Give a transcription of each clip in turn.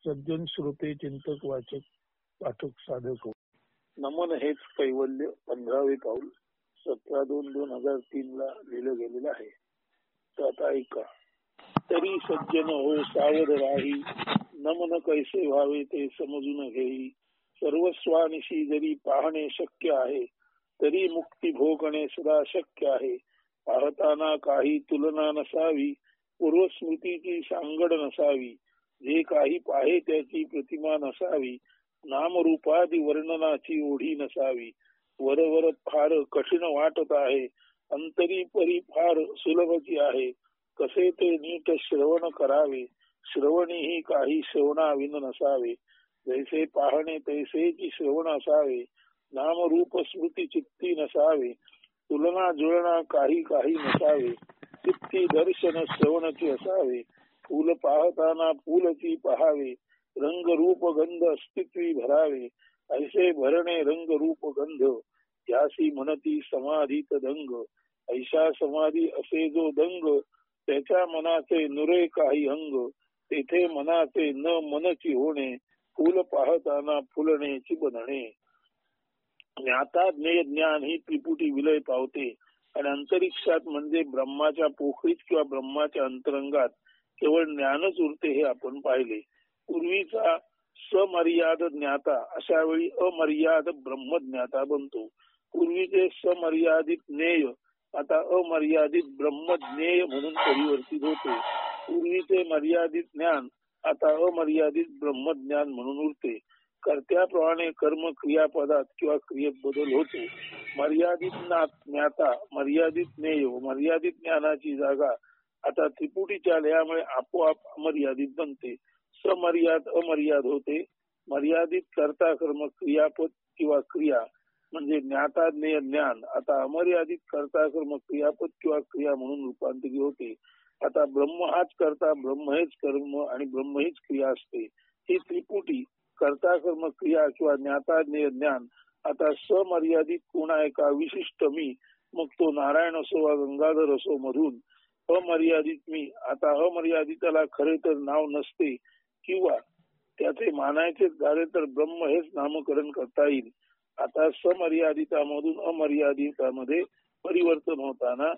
सज्जन श्रोते चिंतक वाचक पाठक साधक हो. नमन हेच कैवल्य 15वे पाऊल 17/2/2003 ला लिहिलं गेलेलं आहे. तर आता ऐका. तरी सज्जन हो सावध राही, नमन कैसे व्हावे ते समजून घेई. सर्वस्वानिशी जरी पाहणे शक्य आहे, तरी मुक्ती भोगणे सुद्धा शक्य आहे. पाहताना काही तुलना नसावी, पूर्वस्मृतीची सांगड नसावी. जे काही पाहे त्याची प्रतिमा नसावी, नामरूपादी वर्णनाची ओढी नसावी. वरवर फार कठीण वाटत आहे, अंतरी परी फार सुलभची आहे. कसे ते नीट श्रवण करावे, श्रवणीही काही श्रवणाविन नसावे. जैसे पाहणे तैसेची श्रवण असावे, नामरूप स्मृती चित्ती नसावे. तुलना जुळणा काही काही नसावे, चित्ती दर्शन श्रवणची असावे. फूल पाहताना फूलची पहावे, रंग रूप गंध अस्तित्वी भरावे. ऐसे भरणे रंग रूप गंध, त्यासी म्हणती समाधीत दंग. ऐशा समाधी असे जो दंग, त्याच्या मनाचे नुरे काही अंग. तेथे मनाचे न मनची होणे, फूल पाहताना फुलण्याची बनणे. ज्ञाता ज्ञेय ज्ञान ही त्रिपुटी विलय पावते आणि अंतरिक्षात म्हणजे ब्रह्माच्या पोखरीत किंवा ब्रह्माच्या अंतरंगात केवळ ज्ञानच उरते हे आपण पाहिले. पूर्वीचा समर्याद ज्ञाता अशा वेळी अमर्याद ब्रह्मज्ञाता बनतो. पूर्वीचे समर्यादित ज्ञेय आता अमर्यादित ब्रह्मज्ञेय म्हणून परिवर्तित होते. पूर्वीचे मर्यादित ज्ञान आता अमर्यादित ब्रह्मज्ञान म्हणून उरते. कर्त्याप्रमाणे कर्म क्रियापदात किंवा क्रियेत बदल होतो. मर्यादित ज्ञाता, मर्यादित ज्ञेय व मर्यादित ज्ञानाची जागा आता त्रिपुटीच्या लयामुळे आपोआप अमर्यादित बनते. समर्याद अमर्याद होते. मर्यादित कर्ता कर्म क्रियापद किंवा क्रिया म्हणजे ज्ञाता ज्ञेय ज्ञान आता अमर्यादित कर्ता कर्म क्रियापद किंवा क्रिया म्हणून रूपांतरित होते. आता ब्रह्म हाच कर्ता, ब्रह्म हेच कर्म आणि ब्रह्म हीच क्रिया असते. ही त्रिपुटी कर्ता कर्म क्रिया किंवा ज्ञाता ज्ञेय ज्ञान आता समर्यादित कोणा एका विशिष्ट मी, मग तो नारायण असो वा गंगाधर असो, मधून अमर्यादित मी. आता अमर्यादिताला खरे तर नाव नसते किंवा त्याचे मानायचे झाले तर ब्रह्म हेच नामकरण करता येईल. आता समर्यादितामधून अमर्यादितामध्ये परिवर्तन होताना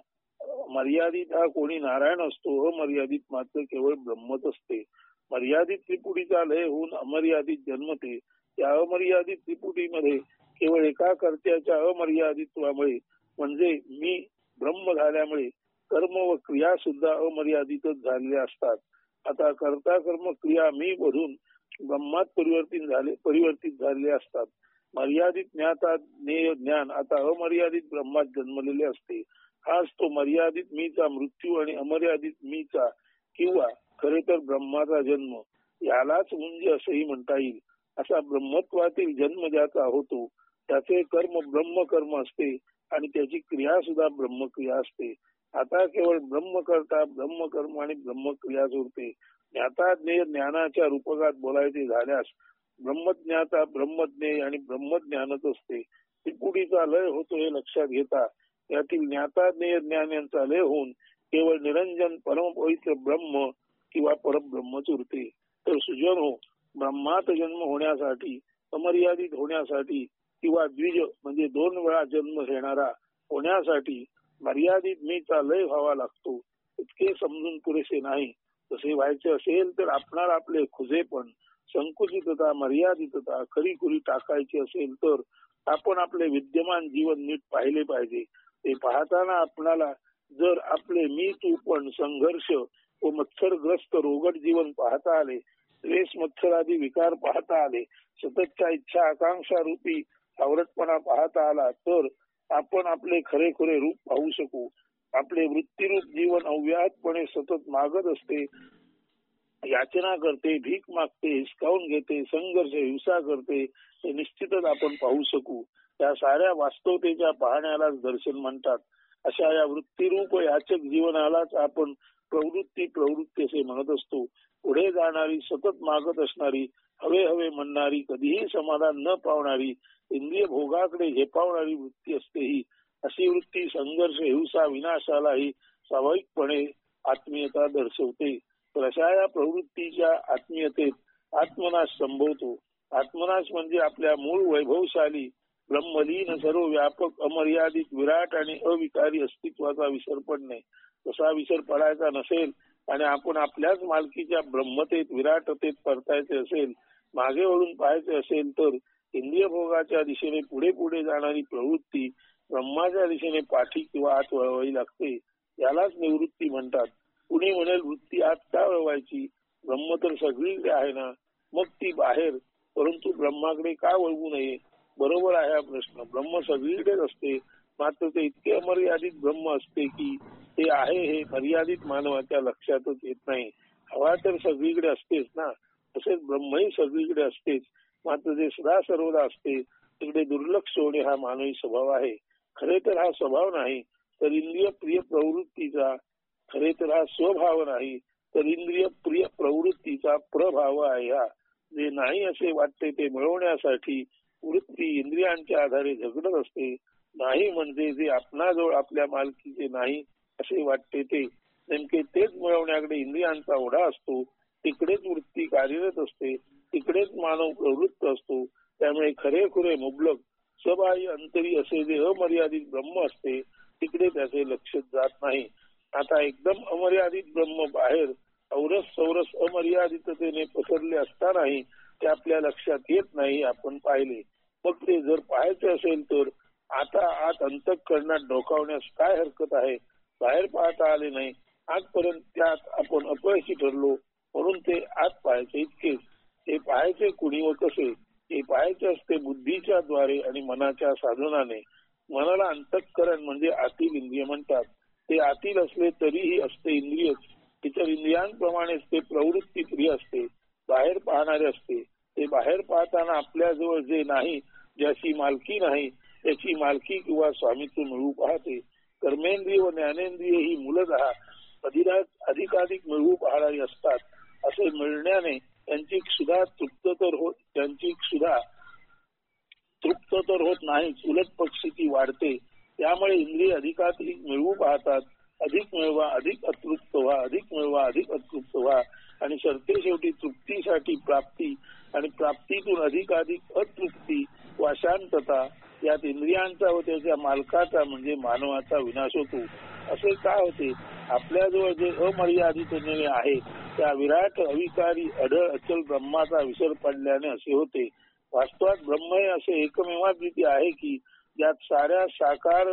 मर्यादित हा कोणी नारायण असतो, अमर्यादित मात्र केवळ ब्रह्मच असते. मर्यादित त्रिपुटीचा लय होऊन अमर्यादित जन्मते. त्या अमर्यादित त्रिपुटीमध्ये केवळ एका कर्त्याच्या अमर्यादित्वामुळे म्हणजे मी ब्रह्म झाल्यामुळे कर्म व क्रिया सुद्धा अमर्यादितच झालेल्या असतात. आता कर्ता कर्म क्रिया मी मधून ब्रह्मात परिवर्तित झालेले असतात. मर्यादित ज्ञाता ज्ञेय ज्ञान आता अमर्यादित ब्रह्मात जन्मलेले असते. हाच तो मर्यादित मीचा मृत्यू आणि अमर्यादित मीचा किंवा खरे तर ब्रह्माचा जन्म यालाच म्हणजे असंही म्हणता येईल. असा ब्रह्मत्वातील जन्म ज्याचा होतो त्याचे कर्म ब्रह्मकर्म असते आणि त्याची क्रिया सुद्धा ब्रह्मक्रिया असते. आता केवळ ब्रह्मकर्ता, ब्रह्मकर्म आणि ब्रह्मक्रिया उरते. ज्ञाता ज्ञेय ज्ञानाच्या रूपकात बोलायचे झाल्यास ब्रह्मज्ञाता, ब्रह्मज्ञेय आणि ब्रह्मज्ञानच असते. त्रिपुटीचा लय होतो हे लक्षात घेता यातील ज्ञाता ज्ञेय ज्ञान यांचा लय होऊन केवळ निरंजन परमपवित्र ब्रह्म किंवा परब्रह्मच उरते. तर सुजन हो, ब्रह्मात जन्म होण्यासाठी, अमर्यादित होण्यासाठी किंवा द्विज म्हणजे 2 वेळा जन्म घेणारा होण्यासाठी मर्यादित मीचा लय व्हावा लागतो. इतके समजून पुरेसे नाही. तसे व्हायचे असेल तर आपणाला आपले खुजेपण, संकुचितता, मर्यादितता खरीखुरी टाकायची असेल तर आपण आपले विद्यमान जीवन नीट पाहिले पाहिजे. ते पाहताना आपणाला जर आपले मी तू पण संघर्ष व मत्सरग्रस्त रोगट जीवन पाहता आले, द्वेष मत्सरादी विकार पाहता आले, सततच्या इच्छा आकांक्षा रूपी सावरटपणा पाहता आला तर आपण आपले खरेखुरे रूप पाहू शकू. आपले वृत्तीरूप जीवन अव्याहतपणे सतत मागत असते, याचना करते, भीक मागते, हिसकावून घेते, संघर्ष हिंसा करते हे निश्चितच आपण पाहू शकू. त्या साऱ्या वास्तवतेच्या पाहण्यालाच दर्शन म्हणतात. अशा या वृत्तीरूप याचक जीवनालाच आपण प्रवृत्ती असे म्हणत असतो. पुढे जाणारी, सतत मागत असणारी, हवे हवे म्हणणारी, कधीही समाधान न पावणारी, इंद्रिय भोगाकडे झेपावणारी वृत्ती असते. ही अशी वृत्ती संघर्ष हिंसा विनाशालाही स्वाभाविकपणे आत्मीयता दर्शवते. तर अशा या प्रवृत्तीच्या आत्मीयतेत आत्मनाश संभवतो. आत्मनाश म्हणजे आपल्या मूळ वैभवशाली ब्रह्मलीन सर्व व्यापक अमर्यादित विराट आणि अविकारी अस्तित्वाचा विसर पडणे. तसा विसर पडायचा नसेल आणि आपण आपल्याच मालकीच्या ब्रह्मतेत विराटतेत परतायचे असेल, मागे वळून पाहायचे असेल तर इंद्रिय भोगाच्या दिशेने पुढे पुढे जाणारी प्रवृत्ती ब्रह्माच्या दिशेने पाठी किंवा आत वळवावी लागते. यालाच निवृत्ती म्हणतात. कुणी म्हणेल वृत्ती आत का वळवायची, ब्रह्म तर सगळीकडे आहे ना, मग ती बाहेर, परंतु ब्रह्माकडे का वळवू नये. बरोबर आहे हा प्रश्न. ब्रह्म सगळीकडेच असते, मात्र ते इतके अमर्यादित ब्रह्म असते की ते आहे हे मर्यादित मानवाच्या लक्षातच येत नाही. हवा तर सगळीकडे असतेच ना, तसेच ब्रह्मही सगळीकडे असतेच, मात्र जे सदा सर्वदा असते तिकडे दुर्लक्ष होणे हा मानवी स्वभाव आहे. खरे तर हा स्वभाव नाही तर इंद्रिय प्रिय प्रवृत्तीचा, खरे तर हा स्वभाव नाही तर इंद्रिय प्रिय प्रवृत्तीचा प्रभाव आहे. हा जे नाही असे वाटते ते मिळवण्यासाठी वृत्ती इंद्रियांच्या आधारे झगडत असते. नाही म्हणजे जे आपणाजवळ आपल्या मालकीचे नाही असे वाटते ते, नेमके तेच मिळवण्याकडे इंद्रियांचा ओढा असतो. तिकडेच वृत्ती कार्यरत असते, तिकडेच मानव प्रवृत्त असतो. त्यामुळे खरेखुरे मुबलक सबाह्य अंतरी असे जे अमर्यादित ब्रह्म असते तिकडे त्याचे लक्ष जात नाही. आता एकदम अमर्यादित ब्रह्म बाहेर औरस सौरस अमर्यादिततेने पसरले असतानाही ते आपल्या लक्षात येत नाही आपण पाहिले. मग ते जर पाहायचे असेल तर आता आत अंतःकरणात डोकावण्यास काय हरकत आहे. बाहेर पाहता आले नाही, आजपर्यंत त्यात आपण अपयशी ठरलो म्हणून ते आत पाहायचे इतकेच. ते पाहायचे कुणी व कसे, ते पाहायचे असते बुद्धीच्या द्वारे आणि मनाच्या साधनाने. मनाला अंतःकरण म्हणजे आतील इंद्रिय म्हणतात. ते आतील असले तरीही असते इंद्रियच. इतर इंद्रियांप्रमाणेच ते प्रवृत्ती प्रिय असते, बाहेर पाहणारे असते. ते बाहेर पाहताना आपल्याजवळ जे नाही, ज्याची मालकी नाही, त्याची मालकी किंवा स्वामित्व मिळवू पाहते. कर्मेंद्रिय व ज्ञानेंद्रिय ही मूलतः अधिकाधिक मिळवू पाहणारी असतात. असे मिळण्याने त्यांची क्षुधा तृप्त तर होत नाहीच, उलट पक्षी ती वाढते. त्यामुळे इंद्रिय अधिकाधिक मिळवू पाहतात. अधिक मिळवा, अधिक अतृप्त व्हा, अधिक मिळवा, अधिक अतृप्त व्हा आणि सरते शेवटी तृप्तीसाठी प्राप्ती आणि प्राप्तीतून अधिकाधिक अतृप्ती वा शांतता. यात इंद्रियांचा व त्याच्या मालकाचा म्हणजे मानवाचा विनाश होतो. असे का होते? आपल्याजवळ जे अमर्यादिततेने आहे त्या विराट अविकारी अढळ अचल ब्रह्माचा विसर पडल्याने असे होते. वास्तवात ब्रह्म हे असे एकमेवाद्वितीय आहे की ज्यात साऱ्या साकार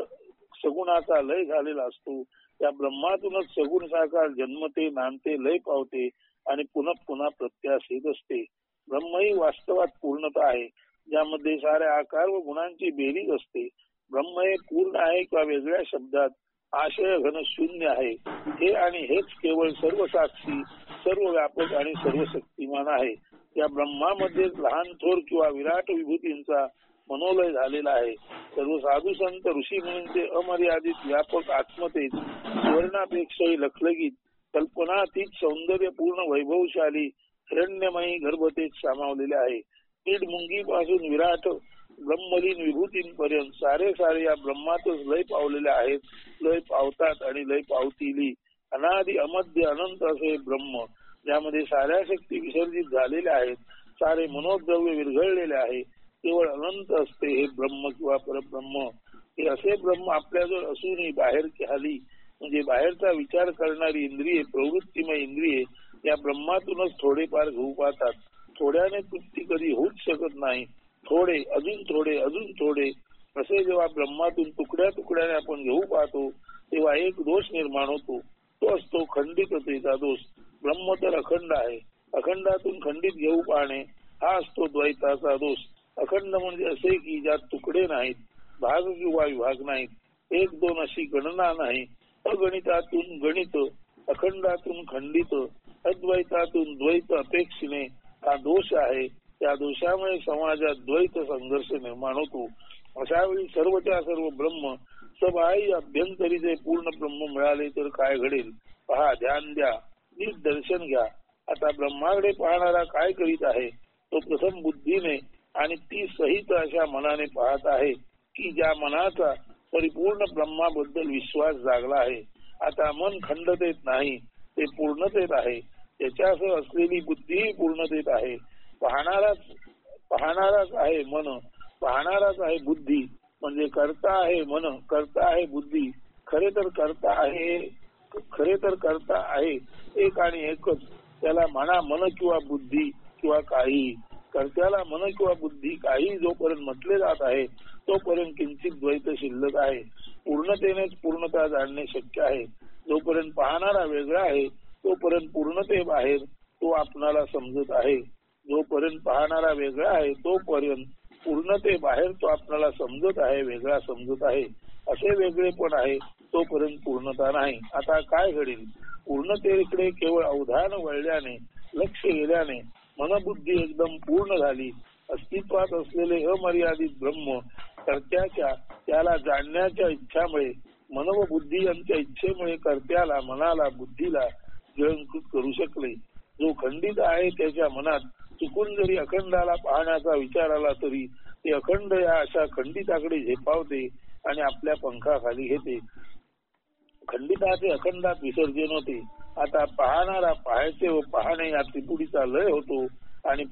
सगुणाचा लय झालेला असतो. त्या ब्रह्मातूनच सगुण साकार जन्मते, नांदते, लय पावते आणि पुन्हा पुन्हा प्रत्यास येत असते. ब्रह्म ही वास्तवात पूर्णता आहे ज्यामध्ये साऱ्या आकार व गुणांची बेरीज असते. ब्रह्म हे पूर्ण आहे किंवा वेगळ्या शब्दात आशय घन शून्य आहे. हे आणि हेच केवळ सर्व साक्षी, सर्व व्यापक आणि सर्व शक्तिमान आहे. या ब्रह्मामध्येच लहान थोर किंवा विराट विभूतींचा मनोलय झालेला आहे. सर्व साधू संत ऋषी मुनींचे अमर्यादित व्यापक आत्मतेत सुवर्णापेक्षाही लखलखीत कल्पनातीत सौंदर्यपूर्ण वैभवशाली हिरण्यमयी गर्भतेत सामावलेले आहे. कीड मुंगी पासून विराट ब्रह्मलीन विभूतींपर्यंत सारे या ब्रह्मातच लय पावलेले आहेत, लय पावतात आणि लय पावतीली. अनादि अमध्य अनंत असे ब्रह्म ज्यामध्ये साऱ्या शक्ती विसर्जित झालेल्या आहेत, सारे मनोद्रव्य विरघळलेले आहे, केवळ अनंत असते हे ब्रह्म किंवा परब्रह्म. हे असे ब्रह्म आपल्याजवळ असूनही बाहेर खाली म्हणजे बाहेरचा विचार करणारी इंद्रिये, प्रवृत्तीमय इंद्रिये या ब्रह्मातूनच थोडेफार घेऊ पाहतात. थोड्याने तृप्ती कधी होऊच शकत नाही. थोडे, अजून थोडे, अजून थोडे असे जेव्हा ब्रह्मातून तुकड्या तुकड्याने आपण घेऊ पाहतो तेव्हा एक दोष निर्माण होतो. तो असतो खंडिततेचा दोष. ब्रह्म तर अखंड आहे, अखंडातून खंडित घेऊ पाहणे हा असतो द्वैताचा दोष. अखंड म्हणजे असे की ज्यात तुकडे नाहीत, भाग किंवा विभाग नाहीत, एक दोन अशी गणना नाही. अगणितातून गणित, अखंडातून खंडित, अद्वैतातून द्वैत अपेक्षेने हा दोष आहे. त्या दोषामुळे समाजात द्वैत संघर्ष निर्माण होतो. अशा वेळी सर्वच्या सर्व ब्रह्म सबाह्य अभ्यंतरीचे पूर्ण ब्रह्म मिळाले तर काय घडेल पहा, ध्यान द्या, नीट दर्शन घ्या. आता ब्रह्माकडे पाहणारा काय करीत आहे? तो प्रथम बुद्धीने आणि ती सहित अशा मनाने पाहत आहे की ज्या मनाचा परिपूर्ण ब्रह्माबद्दल विश्वास जागला आहे. आता मन खंडतेत नाही, ते पूर्णतेत आहे. त्याच्यासह असलेली बुद्धी पूर्णतेत आहे. पाहणाराच आहे मन, पाहणाराच आहे बुद्धी. म्हणजे करता आहे मन, करता आहे बुद्धी. खरे तर करता आहे एक आणि एकच. त्याला म्हणा मन किंवा बुद्धी किंवा काही. कर्त्याला मन किंवा बुद्धी काही जोपर्यंत म्हटले जात आहे तोपर्यंत किंचित द्वैत शिल्लक आहे. पूर्णतेनेच पूर्णता जाणणे शक्य आहे. जोपर्यंत पाहणारा वेगळा आहे तोपर्यंत पूर्णते बाहेर तो आपणाला समजत आहे. जोपर्यंत पाहणारा वेगळा आहे तोपर्यंत पूर्णते बाहेर तो आपल्याला समजत आहे, वेगळा समजत आहे. असे वेगळे पण आहे तोपर्यंत पूर्णता नाही. आता काय घडेल? पूर्णतेकडे केवळ अवधान वळल्याने, लक्ष गेल्याने मनबुद्धी एकदम पूर्ण झाली. अस्तित्वात असलेले अमर्यादित ब्रह्म कर्त्याच्या त्याला जाणण्याच्या इच्छामुळे, मन व बुद्धी यांच्या इच्छेमुळे कर्त्याला, मनाला, बुद्धीला गिळंकृत करू शकले. जो खंडित आहे त्याच्या मनात चुकून जरी अखंडाला पाहण्याचा विचार आला तरी ते अखंड या अशा खंडिताकडे झेपावते आणि आपल्या पंखाखाली घेते. खंडिताचे अखंडात विसर्जन होते. आता पाहणारा पाहायचे व पाहणे या त्रिपुटीचा लय होतो आणि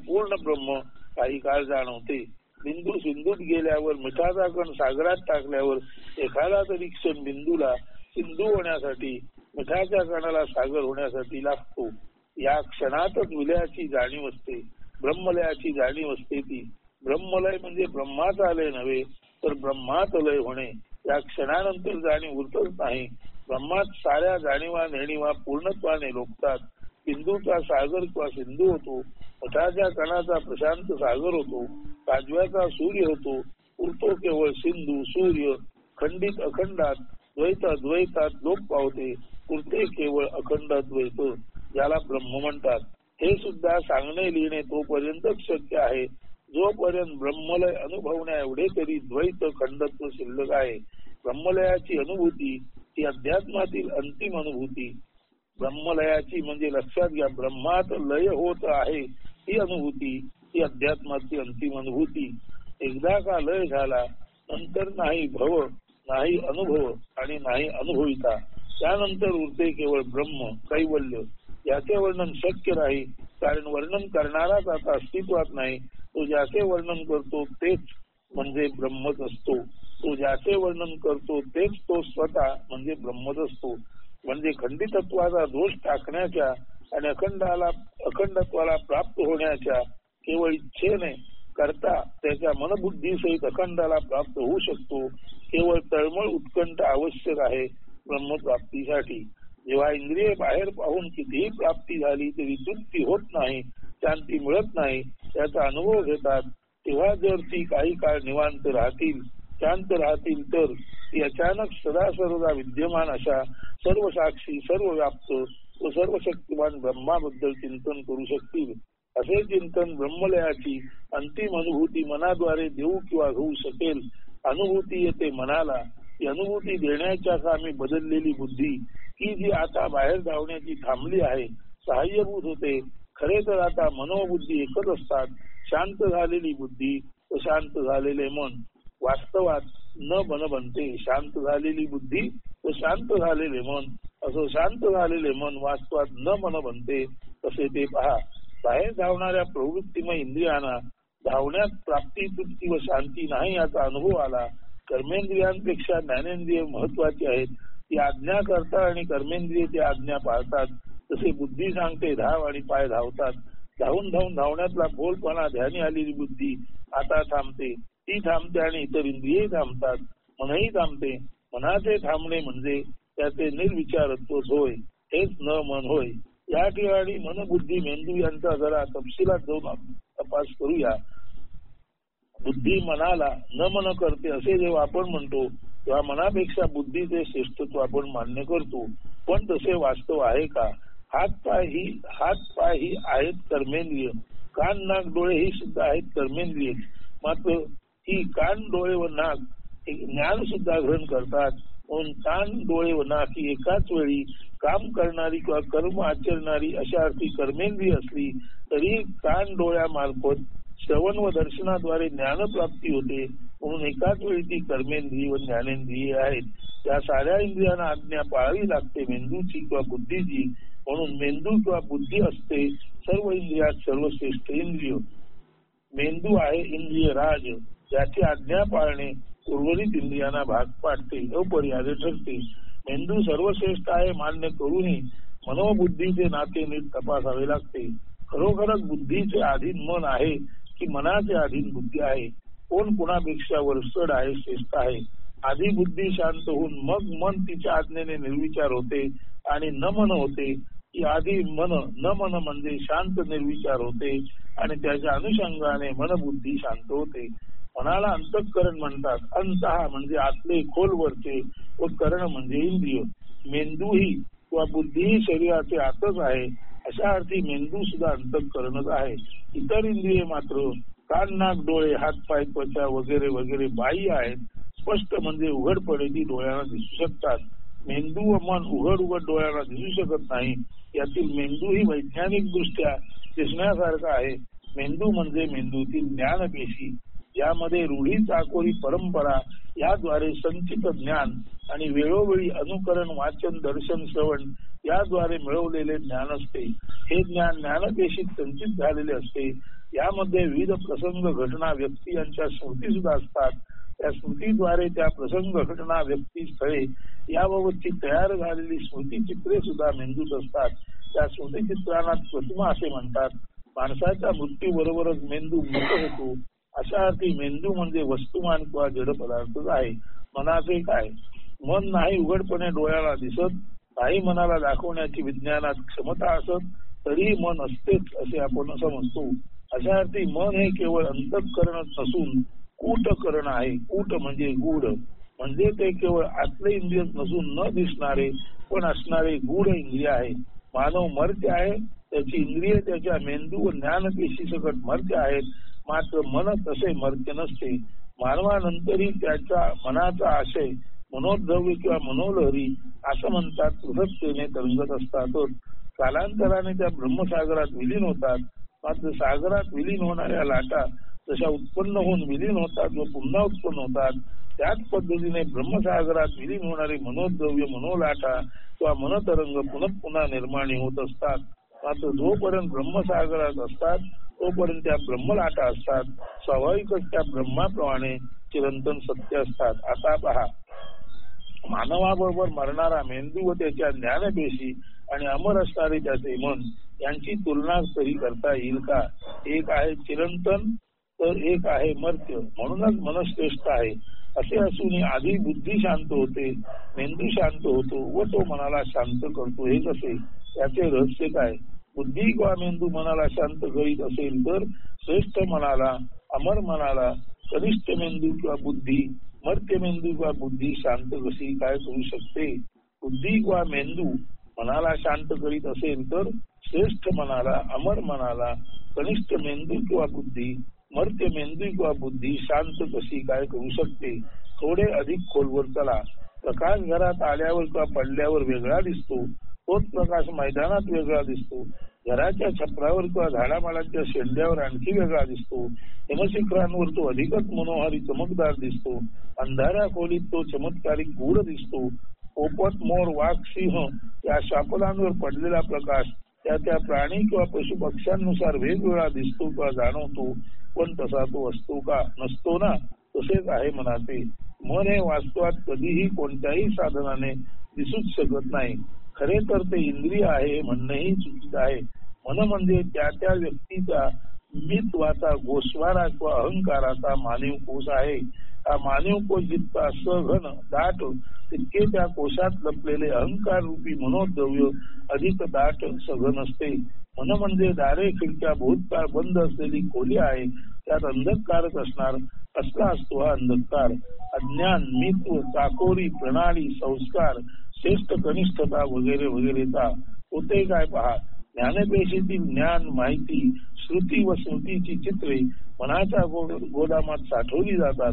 पूर्ण ब्रह्म काही काळ जाणवते. बिंदू सिंधूत गेल्यावर, मिठाचा कण सागरात टाकल्यावर एखादा तरी क्षण बिंदूला सिंधू होण्यासाठी, मिठाच्या कणाला सागर होण्यासाठी लागतो. या क्षणातच विलयाची जाणीव असते, ब्रह्मलयाची जाणीव असते. ती ब्रह्मलय म्हणजे ब्रह्माचा लय नव्हे तर ब्रह्मात लय होणे. या क्षणानंतर जाणीव उरतच नाही. ब्रह्मात साऱ्या जाणीवा नेणीवा पूर्णत्वाने लोकतात. बिंदूचा सागर किंवा सिंधू होतो, मठाच्या कणाचा प्रशांत सागर होतो, काजव्याचा सूर्य होतो. उरतो केवळ सिंधू, सूर्य. खंडित अखंडात, द्वैतात लोक पावते. उरते केवळ अखंड द्वैत, ज्याला ब्रह्म म्हणतात. हे सुद्धा सांगणे लिहिणे तोपर्यंतच शक्य आहे जोपर्यंत ब्रह्मलय अनुभवण्या एवढे तरी द्वैत खंडत्व शिल्लक आहे. ब्रह्मलयाची अनुभूती ही अध्यात्मातील अंतिम अनुभूती. ब्रह्मलयाची म्हणजे लक्षात घ्या, ब्रह्मात लय होत आहे ही अनुभूती, ही अध्यात्माची अंतिम अनुभूती. एकदा का लय झाला नंतर नाही भव, नाही अनुभव आणि नाही अनुभविता. त्यानंतर उरते केवळ ब्रह्म कैवल्य. याचे वर्णन शक्य नाही, कारण वर्णन करणाराच आता अस्तित्वात नाही. तो ज्याचे वर्णन करतो तेच म्हणजे ब्रह्मच असतो. तो ज्याचे वर्णन करतो तेच तो स्वतः म्हणजे ब्रह्मच असतो. म्हणजे खंडितत्वाचा दोष टाकण्याच्या आणि अखंडत्वाला प्राप्त होण्याच्या केवळ इच्छेने करता त्याच्या मनबुद्धी सहित अखंडाला प्राप्त होऊ शकतो. केवळ तळमळ उत्कंठ आवश्यक आहे ब्रह्मप्राप्तीसाठी. जेव्हा इंद्रिये बाहेर पाहून कितीही प्राप्ती झाली तरी तृप्ती होत नाही, शांती मिळत नाही, त्याचा अनुभव घेतात. तेव्हा जर ती काही काळ निवांत राहतील, शांत राहतील तर ती अचानक सदा सर्वदा विद्यमान अशा सर्व साक्षी, सर्व व्याप्त व सर्व शक्तिमान ब्रह्माबद्दल चिंतन करू शकतील. असे चिंतन ब्रह्मलयाची अंतिम अनुभूती मनाद्वारे देऊ किंवा घेऊ शकेल. अनुभूती येते मनाला. ती अनुभूती देण्याच्या कामी बदललेली बुद्धी की जी आता बाहेर धावण्याची थांबली आहे सहाय्यभूत होते. खरे तर आता मनोबुद्धी एकच असतात. शांत झालेली बुद्धी व शांत झालेले मन वास्तवात न बनते. शांत झालेली बुद्धी व शांत झालेले मन, असं शांत झालेले मन वास्तवात न मन बनते. तसे ते पहा. बाहेर धावणाऱ्या प्रवृत्तीमय इंद्रियांना धावण्यात प्राप्ती, तृप्ती व शांती नाही याचा अनुभव आला. कर्मेंद्रियांपेक्षा ज्ञानेंद्रिय महत्वाची आहेत. ती आज्ञा करतात आणि कर्मेंद्रिय ती आज्ञा पाळतात. तसे बुद्धी सांगते धाव आणि पाय धावतात. धावून धावण्यातला बोलपणा ध्यानी आलेली बुद्धी आता थांबते. ती थांबते आणि इतर इंद्रिय थांबतात. मनही थांबते. मनाचे थांबणे म्हणजे त्याचे निर्विचारत्वच होय. हेच न मन होय. या ठिकाणी मन, बुद्धी, मेंदू यांचा जरा तपशिलात जाऊन तपास करूया. बुद्धी मनाला न मन करते असे जेव्हा आपण म्हणतो तेव्हा मनापेक्षा बुद्धीचे श्रेष्ठत्व आपण मान्य करतो. पण तसे वास्तव आहे का? हात पाय ही आहेत कर्मेंद्रिय. कान, नाक, डोळे ही सुद्धा आहेत कर्मेंद्रिय. मात्र ही कान, डोळे व नाक ज्ञान सुद्धा ग्रहण करतात. म्हणून कान, डोळे व नाक ही एकाच वेळी काम करणारी किंवा कर्म आचरणारी अशा अर्थी कर्मेंद्रिय असली तरी कान डोळ्यामार्फत श्रवण व दर्शनाद्वारे ज्ञानप्राप्ती होते. म्हणून एकाच वेळी ती कर्मेंद्रिय व ज्ञानेंद्रिय आहेत. त्या साऱ्या इंद्रियांना आज्ञा पाळावी लागते. मेंदूची किंवा बुद्धीची म्हणून मेंदू किंवा बुद्धी असते सर्व इंद्रियात सर्वश्रेष्ठ इंद्रिय. मेंदू आहे इंद्रिय राज, ज्याची आज्ञा पाळणे उर्वरित इंद्रियांना भाग पाडते, अपरिहार्य ठरते. मेंदू सर्वश्रेष्ठ आहे मान्य करूनही मनोबुद्धीचे नाते नीट तपासावे लागते. खरोखरच बुद्धीचे अधीन मन आहे की मनाचे अधीन बुद्धी आहे? कोण कुणापेक्षा वरचढ आहे, श्रेष्ठ आहे? आधी बुद्धी शांत होऊन मग मन तिच्या आज्ञेने निर्विचार होते आणि न मन होते, की आधी मन न मन म्हणजे शांत निर्विचार होते आणि त्याच्या अनुषंगाने मनबुद्धी शांत होते. मनाला अंतःकरण म्हणतात. अंतः म्हणजे आतले खोलवरचे व करण म्हणजे इंद्रिय. मेंदूही किंवा बुद्धीही शरीराचे आतच आहे. अशा अर्थी मेंदू सुद्धा अंतःकरणच आहे. इतर इंद्रिये मात्र कान नाक डोळे हात पाय त्वचा वगैरे वगैरे बाह्य आहेत. स्पष्ट म्हणजे उघडपणे ती डोळ्यांना दिसू शकतात. मेंदू व मन उघड उघड डोळ्यांना दिसू शकत नाही. यातील मेंदू ही वैज्ञानिक दृष्ट्या दिसण्यासारखा आहे. मेंदू म्हणजे मेंदूतील ज्ञानपेशी, यामध्ये रूढी चाकोरी परंपरा याद्वारे संचित ज्ञान आणि वेळोवेळी अनुकरण वाचन दर्शन श्रवण याद्वारे मिळवलेले ज्ञान असते. हे ज्ञान ज्ञानपेशीत संचित झालेले असते. यामध्ये विविध प्रसंग घटना व्यक्ती यांच्या स्मृती सुद्धा असतात. त्या स्मृतीद्वारे त्या प्रसंग घटना व्यक्ती स्थळे याबाबतची तयार झालेली स्मृतीचित्रे सुद्धा मेंदूत असतात. त्या स्मृतीचित्रांना प्रतिमा असे म्हणतात. माणसाच्या मृत्यू बरोबरच मेंदू मृत होतो. अशा अर्थी मेंदू म्हणजे वस्तुमान किंवा जड पदार्थच आहे. मनाचे काय? मन नाही उघडपणे डोळ्याला दिसत, नाही मनाला दाखवण्याची विज्ञानात क्षमता असत, तरीही मन असतेच असे आपण समजतो. अशा अर्थी मन हे केवळ अंतःकरणच नसून कूटकरण आहे. कूट म्हणजे गूढ, म्हणजे ते केवळ आतले इंद्रिय नसून न दिसणारे पण असणारे गूढ इंद्रिय आहे. मानव मर्त्य आहे. त्याची इंद्रिय त्याच्या मेंदू व ज्ञानपेशी सकट मर्त्य आहेत. मात्र मन तसे मर्त्य नसते. मानवानंतरही त्याच्या मनाचा आशय मनोद्रव्य किंवा मनोलहरी असं म्हणतात पृथक्तेने तरंगत असतातच. कालांतराने त्या ब्रह्मसागरात विलीन होतात. मात्र सागरात विलीन होणाऱ्या लाटा जशा उत्पन्न होऊन विलीन होतात व पुन्हा उत्पन्न होतात, त्याच पद्धतीने ब्रह्मसागरात विलीन होणारी मनोद्रव्य मनोलाटा किंवा मनतरंग पुन्हा पुन्हा निर्माणी होत असतात. मात्र जोपर्यंत ब्रह्मसागरात असतात तोपर्यंत त्या ब्रह्मलाटा असतात. स्वाभाविकच त्या ब्रह्माप्रमाणे चिरंतन सत्य असतात. आता पहा, मानवाबरोबर मरणारा मेंदू व त्याच्या ज्ञानपेशी आणि अमर असणारे त्याचे मन यांची तुलना तरी करता येईल का? एक आहे चिरंतन तर एक आहे मर्त्य. म्हणूनच मनश्रेष्ठ आहे. असे असूनही आधी बुद्धी शांत होते, मेंदू शांत होतो व तो मनाला शांत करतो. हे कसे? याचे रहस्य काय? बुद्धी किंवा मेंदू मनाला शांत करीत असेल तर श्रेष्ठ मनाला, अमर मनाला कनिष्ठ मेंदू किंवा बुद्धी, मर्त्य मेंदू किंवा बुद्धी शांत कशी काय करू शकते? बुद्धी किंवा मेंदू मनाला शांत करीत असेल तर श्रेष्ठ मनाला, अमर मनाला कनिष्ठ मेंदू किंवा बुद्धी, मर्त्य मेंदू किंवा बुद्धी शांत कशी काय करू शकते? थोडे अधिक खोलवर चला. प्रकाश घरात आल्यावर किंवा पडल्यावर वेगळा दिसतो, तोच प्रकाश मैदानात वेगळा दिसतो. घराच्या छपरावर किंवा झाडामाडांच्या शेंड्यावर आणखी वेगळा दिसतो. हिमशिखरांवर तो अधिकच मनोहारी चमकदार दिसतो. अंधाऱ्या खोलीत तो चमत्कारिक गूढ दिसतो. पोपट, मोर, वाघ, सिंह या शापलांवर पडलेला प्रकाश त्या त्या प्राणी किंवा पशु पक्ष्यांनुसार वेगवेगळा दिसतो किंवा जाणवतो. पण तसा तो असतो का? नसतो ना. तसेच आहे मनाचे. मन हे वास्तवात कधीही कोणत्याही साधनाने दिसूच शकत नाही. खरे तर ते इंद्रिय आहे म्हणणेही चुकीच आहे. मन म्हणजे त्या त्या व्यक्तीचा मित्वाचा गोस्वारा किंवा अहंकाराचा मानव कोश आहे. हा मानव कोश जितका सघन दाट तितके त्या कोशात लपलेले अहंकार रूपी मनोद्रव्य अधिक दाट सघन असते. मन म्हणजे दारे खिडक्या भूतकाळ बंद असलेली खोली आहे. त्यात अंधकारच असणार. कसला असतो हा अंधकार? अज्ञान, मित्व, चाकोरी, प्रणाली, संस्कार, श्रेष्ठ कनिष्ठता वगैरे वगैरेचा. होते काय पहा. ज्ञानपेशीतील ज्ञान, माहिती, श्रुती व स्मृतीची चित्रे मनाच्या गोदामात साठवली जातात.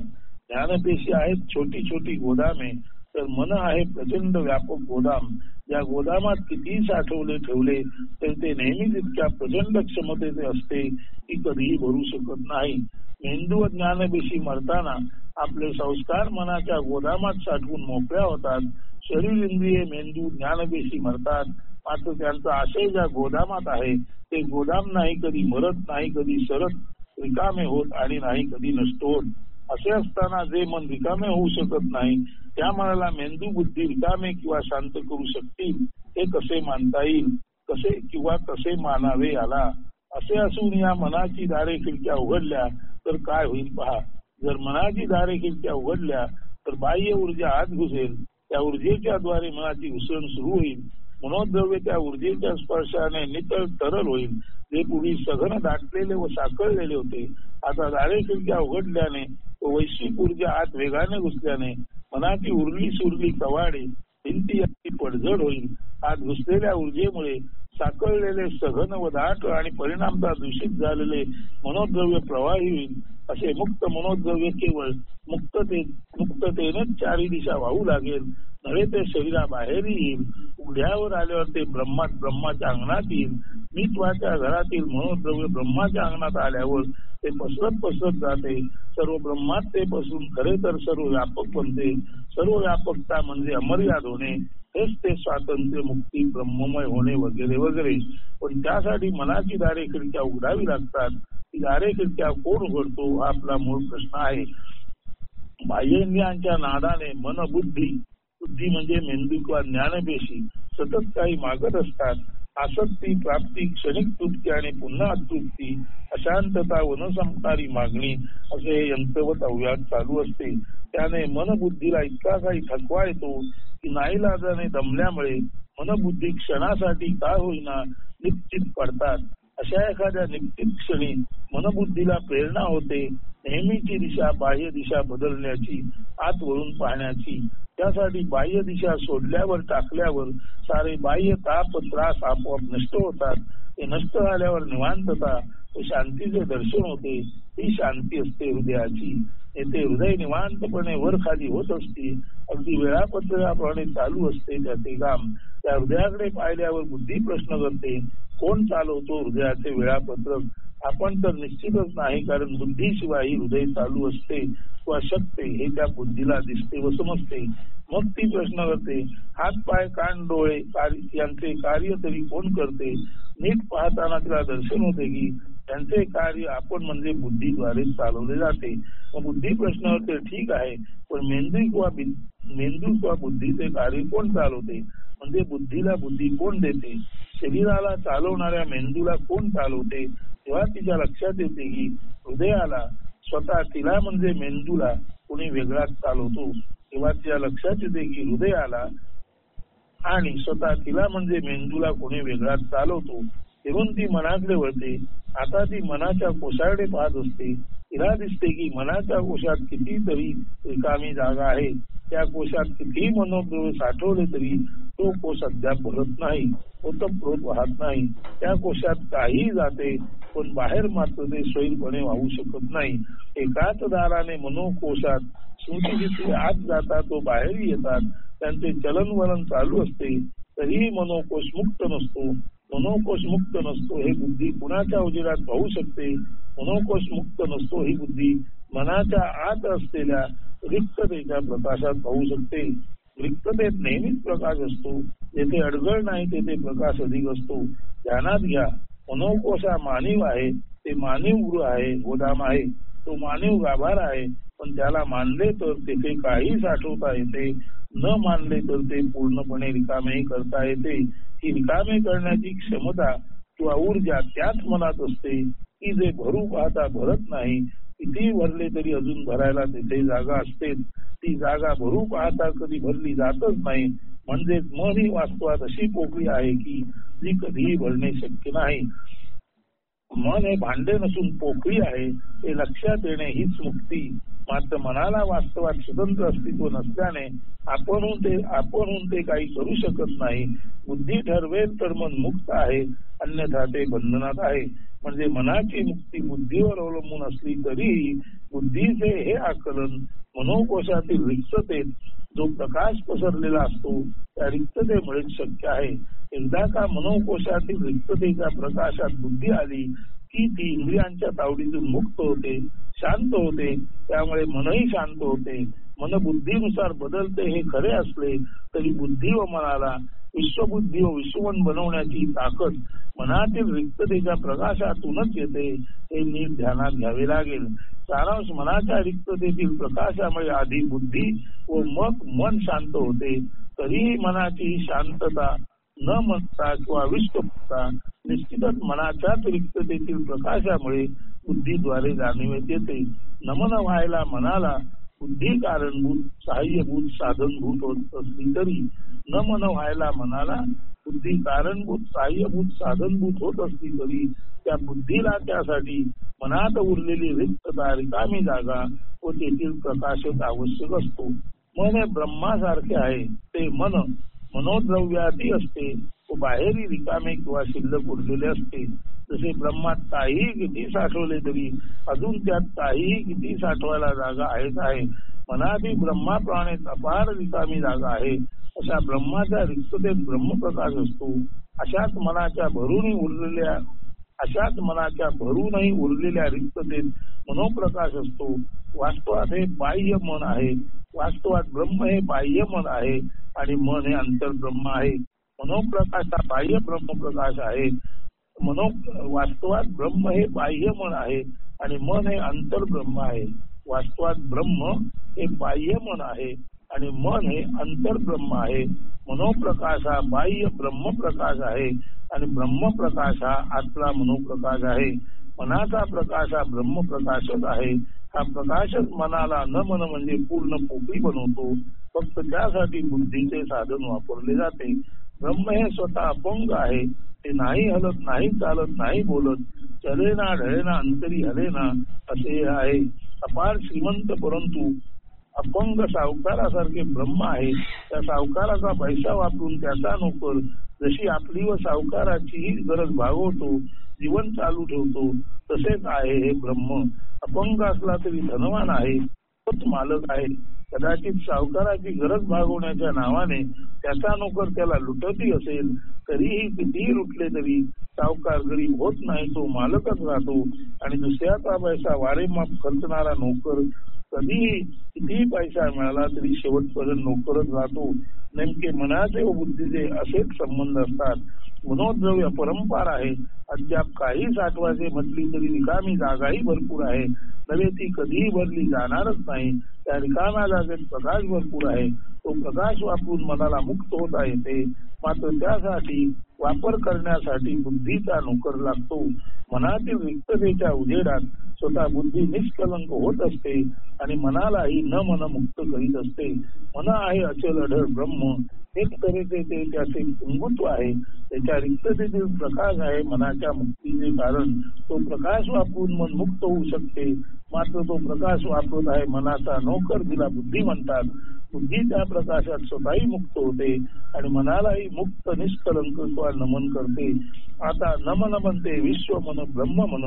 ज्ञानपेशी आहेत छोटी छोटी गोदामे, तर मन आहे प्रचंड व्यापक गोदाम. या गोदामात कितीही साठवले ठेवले तर ते नेहमीच इतक्या प्रचंड क्षमतेचे असते की कधीही भरू शकत नाही. मेंदू व ज्ञानपेशी मरताना आपले संस्कार मनाच्या गोदामात साठवून मोकळ्या होतात. शरीर, इंद्रिये, मेंदू, ज्ञानपेशी मरतात. मात्र त्यांचा आशय ज्या गोदामात आहे ते गोदाम नाही कधी मरत, नाही कधी सरत, रिकामे होत आणि नाही कधी नष्ट होत. असे असताना जे मन रिकामे होऊ शकत नाही त्या मनाला मेंदू बुद्धी रिकामे किंवा शांत करू शकतील हे कसे मानता येईल, कसे किंवा कसे मानावे याला. असे असून या मनाची दारे खिडक्या उघडल्या तर काय होईल पहा. जर मनाची दारे खिडक्या उघडल्या तर बाह्य ऊर्जा आत घुसेल, त्या ऊर्जेच्या द्वारे मनाची उसळण सुरू होईल. मनोद्रव्य त्या ऊर्जेच्या स्पर्शाने नितळ तरल होईल. जे पूर्वी सघन दाटलेले व साकळलेले होते आता दारे खिडक्या उघडल्याने व वैश्विक ऊर्जा आत वेगाने घुसल्याने मनाची उरली सुरली कवाडे भिंती याची पडझड होईल. आत घुसलेल्या ऊर्जेमुळे साकळलेले सघन व दाट आणि परिणामतः दूषित झालेले मनोद्रव्य प्रवाही होईल. असे मुक्त मनोद्रव्य केवळ मुक्ततेनेच चारी दिशा वाहू लागेल. नव्हे ते शरीराबाहेर येईल. उघड्यावर आल्यावर ते ब्रह्माच्या अंगणात येईल. मित्वाच्या घरातील मनोद्रव्य ब्रह्माच्या अंगणात आल्यावर ते पसरत जाते. सर्व ब्रह्मात ते पसरून खरे तर सर्व व्यापक बनते. सर्व व्यापकता म्हणजे अमर्याद होणे, हेच ते स्वातंत्र्य, मुक्ती, ब्रह्ममय होणे वगैरे वगैरे. पण त्यासाठी मनाची दारे खिडक्या उघडावी लागतात. ती दारे खिडक्या कोण उघडतो हा आपला मूळ प्रश्न आहे. बाह्येंद्रियांच्या नादाने मन बुद्धी म्हणजे मेंदू किंवा ज्ञानपेशी सतत काही मागत असतात. आसक्ती, प्राप्ती, क्षणिक तृप्ती आणि पुन्हा तृप्ती, अशांतता व न संपणारी मागणी असे यंत्रवत अव्यात चालू असते. त्याने मनबुद्धीला इतका काही थकवा येतो की नाईलाजाने दमल्यामुळे मनबुद्धी क्षणासाठी का होईना निश्चित पडतात. अशा एखाद्या निश्चित क्षणी मनबुद्धीला प्रेरणा होते नेहमीची दिशा बाह्य दिशा बदलण्याची, आत वळून पाहण्याची. त्यासाठी बाह्य दिशा सोडल्यावर टाकल्यावर सारे बाह्य ताप त्रास आपोआप नष्ट होतात. ते नष्ट झाल्यावर निवांतता व शांतीचे दर्शन होते. ही शांती असते हृदयाची. येथे हृदय निवांतपणे वर खाली होत असते. अगदी वेळापत्रकाप्रमाणे चालू असते त्याचे काम. त्या हृदयाकडे पाहिल्यावर बुद्धी प्रश्न करते, कोण चालवतो हृदयाचे वेळापत्रक? आपण तर निश्चितच नाही, कारण बुद्धीशिवाय हृदय चालू असते व शकते हे त्या बुद्धीला दिसते व समजते. मग ती प्रश्न करते, हात पाय कान डोळे यांचे कार्य तरी कोण करते? नीट पाहताना तिला दर्शन होते की त्यांचे कार्य आपण म्हणजे बुद्धीद्वारे चालवले जाते. मग बुद्धी प्रश्न करते, ठीक आहे, पण मेंदू किंवा बुद्धीचे कार्य कोण चालवते? म्हणजे बुद्धीला बुद्धी कोण देते? शरीराला चालवणाऱ्या मेंदूला कोण चालवते? तेव्हा तिच्या लक्षात येते की हृदयाला स्वतः तिला म्हणजे मेंदूला कोणी वेगळाच चालवतो. तेव्हा तिच्या लक्षात येते की हृदयाला आणि स्वतः तिला म्हणजे मेंदूला कोणी वेगळाच चालवतो. तेव्हा ती मनाकडे वळते. आता ती मनाच्या कोशाकडे पाहत असते. तिला दिसते की मनाच्या कोशात कितीतरी रिकामी जागा आहे. त्या कोशात कितीही मनोद्रव्य साठवले तरी तो कोश अद्याप भरत नाही, ओतप्रोत वाहत नाही. त्या कोशात काही जाते पण बाहेर मात्र ते स्वैरपणे वाहू शकत नाही. एकाच दाराने मनोकोशात स्मृती आत जातात व बाहेर येतात. त्यांचे चलनवलन चालू असते तरीही मनोकोश मुक्त नसतो. मनोकोश मुक्त नसतो हे बुद्धी कुणाच्या उजेडात पाहू शकते? मनोकोश मुक्त नसतो ही बुद्धी मनाच्या आत असलेल्या रिक्ततेच्या प्रकाशात पाहू शकते. रिक्ततेत नेहमीच प्रकाश असतो. जेथे अडगळ नाही तेथे प्रकाश अधिक असतो. ध्यानात घ्या, मनोकोशा मानव आहे. ते मानव गृह आहे, गोदाम आहे. तो मानव गाभार आहे. पण त्याला मानले तर तेथे काही साठवता येते, न मानले तर ते पूर्णपणे रिकामे करता येते. ही रिकामे करण्याची क्षमता किंवा ऊर्जा त्याच मनात असते की जे भरू पाहता भरत नाही. किती भरले तरी अजून भरायला तेथे जागा असते. ती जागा भरू पाहता कधी भरली जातच नाही. म्हणजेच मन ही वास्तवात अशी पोकळी आहे की जी कधीही भरणे शक्य नाही. मन हे भांडे नसून पोकळी आहे हे लक्षात येणे हीच मुक्ती. मात्र मनाला वास्तवात स्वतंत्र अस्तित्व नसल्याने आपणहून ते काही करू शकत नाही. बुद्धी ठरवेल तर मन मुक्त आहे, अन्यथा ते बंधनात आहे. म्हणजे मनाची मुक्ती बुद्धीवर अवलंबून असली तरीही बुद्धीचे हे आकलन मनोकोशातील रिक्ततेत जो प्रकाश पसरलेला असतो त्या रिक्ततेमुळेच शक्य आहे. एकदा का मनोकोशातील रिक्ततेच्या प्रकाशात बुद्धी आली की ती इंद्रियांच्या तावडीतून मुक्त होते, शांत होते. त्यामुळे मनही शांत होते. मन बुद्धीनुसार बदलते हे खरे असले तरी बुद्धी व मनाला विश्वबुद्धी व विश्वमन बनवण्याची ताकद मनातील रिक्ततेच्या प्रकाशातूनच येते हे नीट ध्यानात घ्यावे लागेल. सारांश मनाच्या रिक्ततेतील प्रकाशामुळे आधी बुद्धी व मग मन शांत होते. तरीही मनाची शांतता न म्हणता किंवा विश्वता निश्चितच मनाच्याच रिक्ततेतील प्रकाशामुळे बुद्धीद्वारे जाणीवेत येते. नमन व्हायला मनाला बुद्धी कारणभूत सहाय्यभूत साधनभूत होत असली तरी नमन व्हायला मनाला बुद्धी कारणभूत सहाय्यभूत साधनभूत होत असली तरी त्या बुद्धीला त्यासाठी मनात उरलेली रिक्तता रिकामी जागा व तेथील प्रकाशच आवश्यक असतो. मन हे ब्रह्मासारखे आहे. ते मन मनोद्रव्यादी असते व बाहेरी रिकामे किंवा शिल्लक उरलेले असते. जसे ब्रह्मात काहीही किती साठवले तरी अजून त्यात काहीही किती साठवायला जागा आहेच आहे. मनातही ब्रह्माप्रमाणे अपार रिकामी जागा आहे. अशा ब्रह्माच्या रिक्ततेत ब्रह्मप्रकाश असतो. अशाच मनाच्या भरूनही उरलेल्या रिक्ततेत मनोप्रकाश असतो. वास्तवात हे बाह्य मन आहे. वास्तवात ब्रह्म हे बाह्य मन आहे आणि मन हे अंतर्ब्रह्म आहे. मनोप्रकाश हा बाह्य ब्रह्मप्रकाश आहे. वास्तवात ब्रह्म हे बाह्य मन आहे आणि मन हे अंतर्ब्रह्म आहे. वास्तवात ब्रह्म हे बाह्य मन आहे आणि मन हे अंतर्ब्रह्म आहे. मनोप्रकाश हा बाह्य ब्रह्मप्रकाश आहे आणि ब्रह्मप्रकाश हा आतला मनोप्रकाश आहे. मनाचा प्रकाश हा ब्रह्मप्रकाशच आहे. हा प्रकाशच मनाला न मन म्हणजे पूर्ण पोकळी बनवतो. फक्त त्यासाठी बुद्धीचे साधन वापरले जाते. ब्रह्म हे स्वतः अपंग आहे. ते नाही हलत, नाही चालत, नाही बोलत, चलेना ढळेना अंतरी हलेना असे आहे. अपार श्रीमंत परंतु अपंग सावकारासारखे ब्रह्म आहे. त्या सावकाराचा पैसा वापरून त्याचा नोकर जशी आपली व सावकाराचीही गरज भागवतो, जीवन चालू ठेवतो, तसेच आहे हे ब्रह्म. अपंग असला तरी धनवान आहे, तोच मालक आहे. कदाचित सावकाराची गरज भागवण्याच्या नावाने त्याचा नोकर त्याला लुटतही असेल तरीही कितीही लुटले तरी सावकार गरीब होत नाही, तो मालकच राहतो. आणि दुसऱ्याचा पैसा वारेमाप खर्चणारा नोकर कधीही कितीही पैसा मिळाला तरी शेवटपर्यंत नोकरच राहतो. नेमके मनाचे व बुद्धीचे असेच संबंध असतात. मनोद्रव्य परंपार आहे. अद्याप काही साठवायचे म्हटली तरी रिकामी जागाही भरपूर आहे. नव्हे ती कधीही भरली जाणारच नाही. त्या रिकाम्या जागेत प्रकाश भरपूर आहे. तो प्रकाश वापरून मनाला मुक्त होता येते. मात्र त्यासाठी वापर करण्यासाठी बुद्धीचा नोकर लागतो. मनातील रिक्ततेच्या उजेडात स्वतः बुद्धी निष्कलंक होत असते आणि मनालाही न मन मुक्त करीत असते. मन आहे अचल अढळ ब्रह्म. एक तऱ्हेचे ते त्याचे पुंगुत्व आहे. त्याच्या रिक्ततेतील प्रकाश आहे मनाच्या मुक्तीचे कारण. तो प्रकाश वापरून मन मुक्त होऊ शकते. मात्र तो प्रकाश वापरत आहे मनाचा नोकर, जिला बुद्धी म्हणतात. बुद्धी त्या प्रकाशात स्वतःही मुक्त होते आणि मनालाही मुक्त निष्कलंक किंवा नमन करते. आता नमन म्हणते विश्व मन ब्रह्म मन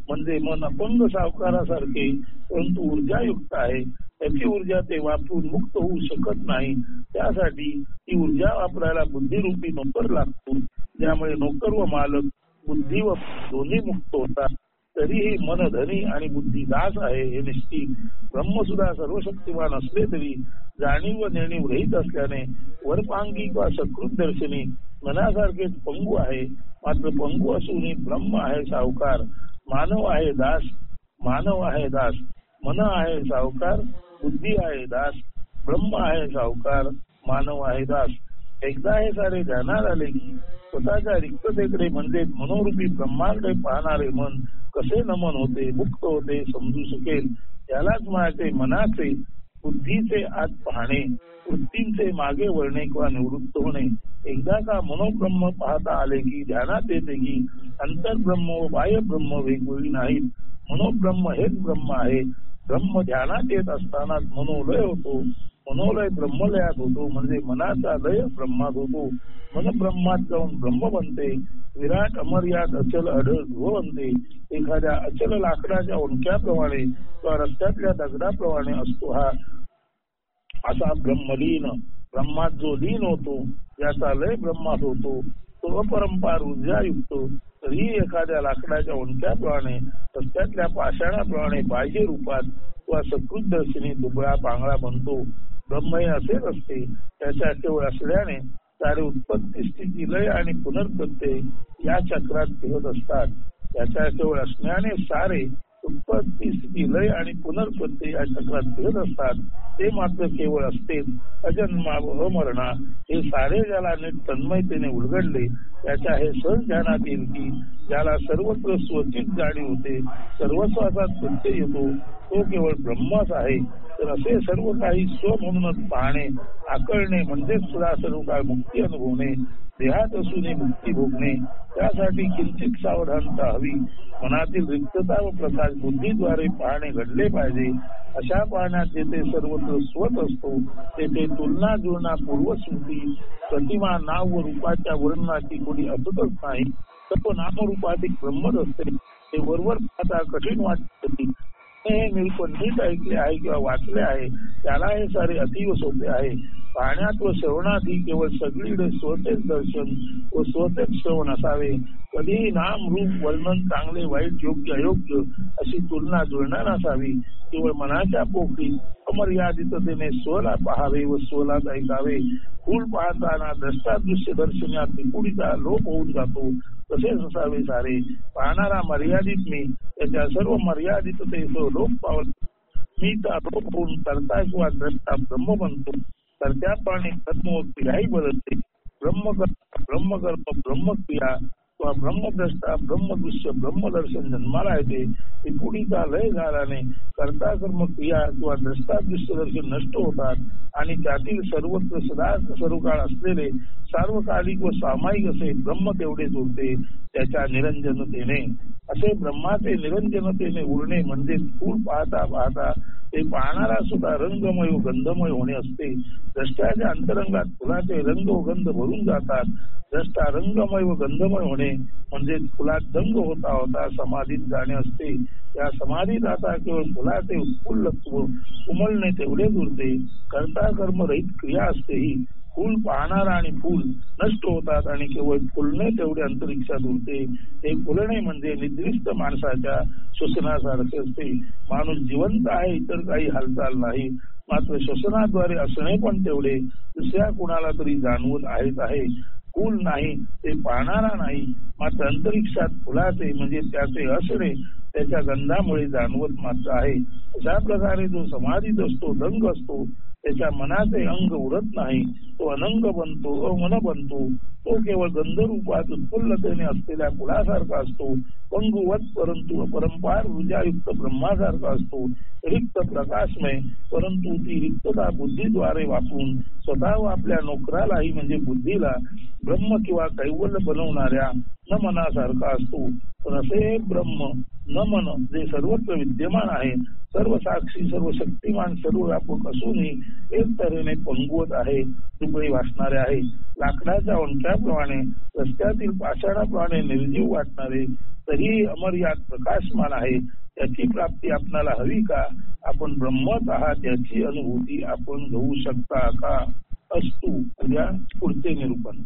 म्हणजे मन अपंग सावकारासारखे परंतु ऊर्जायुक्त आहे. त्याची ऊर्जा ते वापरून मुक्त होऊ शकत नाही. त्यासाठी ती ऊर्जा वापरायला बुद्धिरूपी नोकर लागतो. ज्यामुळे नोकर व मालक बुद्धी व दोन्ही मुक्त होतात. तरीही मन धनी आणि बुद्धी दास आहे हे निश्चित. ब्रह्म सुद्धा सर्वशक्तिमान असले तरी जाणीव व नेणीव रहित असल्याने वरपांगी किंवा सकृत दर्शनी मनासारखेच पंगू आहे. मात्र पंगू असूनही ब्रह्म आहे सावकार, मानव आहे दास. मन आहे सावकार, बुद्धी आहे दास. ब्रह्म आहे सावकार, मानव आहे दास. एकदा हे सारे ध्यानात आले की स्वतःच्या रिक्ततेकडे म्हणजे मनोरूपी ब्रह्माकडे पाहणारे मन कसे नमन होते, मुक्त होते समजू शकेल. यालाच म्हणायचे मनाचे बुद्धीचे आत पाहणे, वृत्तींचे मागे वळणे किंवा निवृत्त होणे. एकदा का मनोब्रह्म पाहता आले की ध्यानात येते की अंतर्ब्रह्म व बाह्य ब्रह्म वेगवेगळी नाहीत. मनोब्रह्म हेच ब्रह्म आहे. ब्रह्म ध्यानात येत असतानाच मनोलय होतो. मनोलय ब्रह्मलयात होतो म्हणजे मनाचा लय ब्रह्मात होतो. मन ब्रह्मात जाऊन ब्रह्म बनते. विराट अमर्याद अचल अढळ ध्रुव बनते. एखाद्या अचल लाकडाच्या ओंडक्याप्रमाणे किंवा रस्त्यातल्या दगडाप्रमाणे असतो हा असा ब्रह्मलीन. ब्रह्मात जो लीन होतो, ज्याचा लय ब्रह्मात होतो, तो अपरंपार ऊर्जायुक्त तरी एखाद्या लाकडाच्या ओंडक्याप्रमाणे रस्त्यातल्या पाषाणाप्रमाणे बाह्य रूपात किंवा सकृत दर्शनी दुबळा पांगळा बनतो. ब्रह्म हे असेच असते. त्याच्या केवळ असल्याने सारे उत्पत्ती स्थिती लय आणि पुनर्प्रत्यय या चक्रात फिरत असतात. त्याच्या केवळ असण्याने सारे उत्पत्ती स्थिती लय आणि पुनर्प्रत्यय या चक्रात फिरत असतात. ते मात्र केवळ असते अजन्मा अमरणा. हे सारे ज्याला नीट तन्मयतेने उलगडले त्याच्या हे सहज ध्यानात येईल की ज्याला सर्वत्र स्वचित जाणीव होते, सर्वस्वाचा प्रत्यय येतो, तो केवळ ब्रह्मच आहे. तर असे सर्व काही स्व म्हणूनच पाहणे, आकळणे म्हणजेच सुद्धा सर्व काळ मुक्ती अनुभवणे, देहात असून मुक्ती भोगणे. त्यासाठी किंचित सावधानता हवी. मनातील रिक्तता व प्रकाश बुद्धीद्वारे पाहणे घडले पाहिजे. अशा पाहण्यात जेथे सर्वत्र स्वत असतो तेथे तुलना जुळणा पूर्वस्मृती प्रतिमा नाव व रूपाच्या वर्णनाची कोणी अचूकच नाही. सर्व नामरूपाधिक ब्रह्मच असते. ते वरवर पाहता कठीण वाटते. हे निरूपण नीट ऐकले आहे किंवा वाचले आहे त्याला हे सारे अतीव सोपे आहे. पाहण्यात व श्रवणात ही केवळ सगळीकडे स्वतेच दर्शन व स्वतेच श्रवण असावे. कधीही नाम रूप वर्णन चांगले वाईट योग्य अयोग्य अशी तुलना जुळणार नसावी. केवळ मनाच्या पोखरी अमर्यादिततेने स्वला पाहावे व स्वलाच ऐकावे. फूल पाहताना द्रष्टादृश्य दर्शनात निपुणीचा लोप होऊन जातो. तसेच असावे सारे. पाहणारा मर्यादित मी त्याच्या सर्व मर्यादिततेसह लोप पावत मी त्या लोप होऊन करता किंवा द्रष्टा ब्रह्म बनतो. तर त्याप्रमाणे कर्म व क्रियाही बदलते. ब्रह्मकर्म ब्रह्मक्रिया किंवा ब्रह्मद्रष्टा ब्रह्मदृश्य ब्रह्मदर्शन जन्माला येते. त्रिपुटीचा लय झाल्याने कर्ता कर्म क्रिया किंवा द्रष्टा दृश्य दर्शन नष्ट होतात आणि त्यातील सर्वत्र सदा सर्व काळ असलेले सार्वकालिक व सामायिक असे ब्रह्म तेवढेच उरते त्याच्या निरंजनतेने. असे ब्रह्माचे निरंजनतेने उरणे म्हणजे फूल पाहता पाहता ते पाहणारा सुद्धा रंगमय व गंधमय होणे असते. द्रष्ट्याच्या अंतरंगात फुलाचे रंग व गंध भरून जातात. द्रष्टा रंगमय व गंधमय होणे म्हणजे फुलात दंग होता होता समाधीत जाणे असते. या समाधीत आता केवळ फुलाचे उत्फुल्लत्व उमलणे तेवढेच उरते. कर्ता कर्म रहित क्रिया असते. ही फूल पाहणारा आणि फूल नष्ट होतात आणि केवळ फुलणे तेवढे अंतरिक्षात उरते. हे फुलणे म्हणजे निद्रिस्त माणसाच्या श्वसनासारखे असते. माणूस जिवंत आहे, इतर काही हालचाल नाही, मात्र श्वसनाद्वारे असणे पण तेवढे दुसऱ्या कुणाला तरी जाणवत आहे. फूल नाही ते पाहणारा नाही, मात्र अंतरिक्षात फुलाचे म्हणजे त्याचे असणे त्याच्या गंधामुळे जाणवत मात्र आहे. अशा प्रकारे जो समाधीत असतो, दंग असतो, त्याच्या मनाचे अंग उरत नाही, तो अनंग बनतो, अमन बनतो. तो केवळ गंधरूपात उत्फुल्लतेने असलेल्या फुलासारखा असतो. पंगुवत परंतु अपरंपार ऊर्जायुक्त ब्रह्मासारखा असतो. रिक्त प्रकाशमय परंतु ती रिक्तता बुद्धीद्वारे वापरून स्वतः व आपल्या नोकरालाही म्हणजे बुद्धीला ब्रह्म किंवा कैवल्य बनवणाऱ्या न मनासारखा असतो. पण असे ब्रह्म न मन जे सर्वत्र विद्यमान आहे, सर्व साक्षी सर्व शक्तिमान सर्व व्यापक असूनही एक तऱ्हेने पंगवत आहे, दुबळी वाचणारे आहे. लाकडाच्या ओंठ्याप्रमाणे रस्त्यातील पाषाणाप्रमाणे निर्जीव वाटणारे तरीही अमर्याद प्रकाशमान आहे. त्याची प्राप्ती आपणाला हवी का? आपण ब्रह्मच आहात याची अनुभूती आपण घेऊ शकता का? अस्तु. उद्या पुढचे निरूपण.